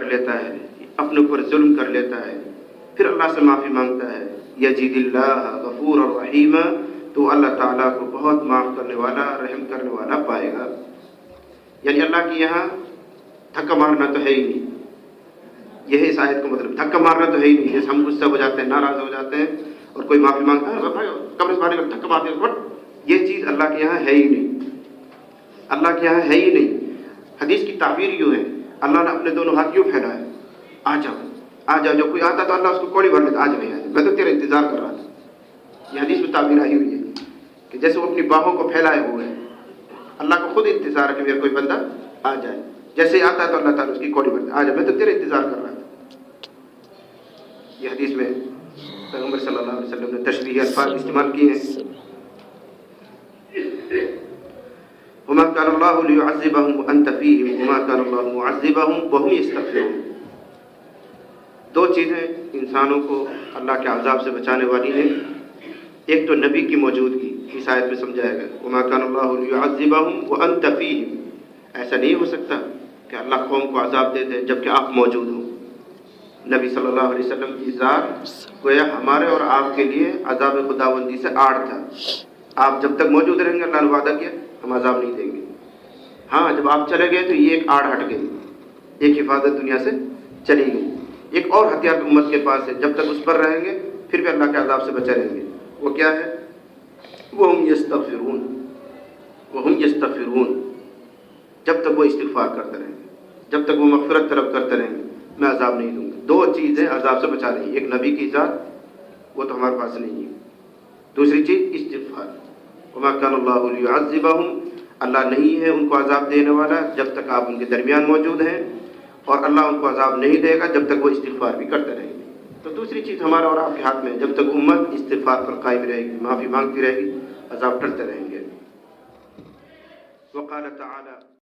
لیتا ہے، اپنے اوپر ظلم کر لیتا ہے، پھر اللہ سے معافی مانگتا ہے، یجد اللہ غفور الرحیم، تو اللہ تعالیٰ کو بہت معاف کرنے والا، رحم کرنے والا پائے گا۔ یعنی اللہ کی یہاں دھکا مارنا تو ہے ہی نہیں، یہ ہے اس آیت کا مطلب، دھکا مارنا تو ہے ہی نہیں۔ جیسے ہم غصہ ہو جاتے ہیں، ناراض ہو جاتے ہیں اور کوئی معافی مانگتا ہے، کمرے سے باہر نکل دھکا مار دیا، یہ چیز اللہ کے یہاں ہے ہی نہیں، اللہ کے یہاں ہے ہی نہیں۔ حدیث کی تعبیر یوں ہے، اللہ نے اپنے دونوں ہاتھ یوں پھیلائے، آ جاؤ آ جاؤ، جو کوئی آتا تو اللہ اس کو کوڑی بھر لیتا، آج نہیں آج، میں تو تیرا انتظار کر رہا تھا۔ یہ حدیث میں تعبیر آئی ہوئی ہے کہ جیسے وہ اپنی باہوں کو پھیلائے ہوئے ہیں، اللہ کو خود انتظار ہے کہ میرا کوئی بندہ آ جائے، جیسے ہی آتا ہے تو اللہ تعالیٰ اس کی کوڑی بھر دیتا، آ جاؤ میں تو تیرا انتظار کر رہا تھا۔ یہ حدیث میں پیغمبر صلی اللہ علیہ وسلم نے تشبیہ الفاظ استعمال کیے ہیں۔ وما كان الله ليعذبهم وانت فيهم وما كان الله معذبهم وهم يستغفرون۔ دو چیزیں انسانوں کو اللہ کے عذاب سے بچانے والی ہیں، ایک تو نبی کی موجودگی، اس آیت میں سمجھایا گیا وما كان الله ليعذبهم وانت فيهم، ایسا نہیں ہو سکتا کہ اللہ قوم کو عذاب دے دے جبکہ آپ موجود ہوں۔ نبی صلی اللہ علیہ وسلم کی ذات گویا ہمارے اور آپ کے لیے عذاب خداوندی سے آڑ تھا، آپ جب تک موجود رہیں گے اللہ نے وعدہ کیا ہم عذاب نہیں دیں گے۔ ہاں جب آپ چلے گئے تو یہ ایک آڑ ہٹ گئی، ایک حفاظت دنیا سے چلی گئی، ایک اور ہتھیار امت کے پاس ہے، جب تک اس پر رہیں گے پھر بھی اللہ کے عذاب سے بچے رہیں گے۔ وہ کیا ہے؟ وہم یستغفرون، وہم یستغفرون، جب تک وہ استغفار کرتے رہیں گے، جب تک وہ مغفرت طلب کرتے رہیں گے میں عذاب نہیں دوں گا۔ دو چیزیں عذاب سے بچا رہی ہیں، ایک نبی کی ذات وہ تو ہمارے پاس نہیں ہے، دوسری چیز استغفار۔ وما كان الله ليعذبهم، اللہ نہیں ہے ان کو عذاب دینے والا جب تک آپ ان کے درمیان موجود ہیں، اور اللہ ان کو عذاب نہیں دے گا جب تک وہ استغفار بھی کرتے رہیں گے۔ تو دوسری چیز ہمارا اور آپ کے ہاتھ میں ہے، جب تک امت استغفار پر قائم رہے گی، معافی مانگتی رہے گی، عذاب ٹلتے رہیں گے۔ وقال تعالی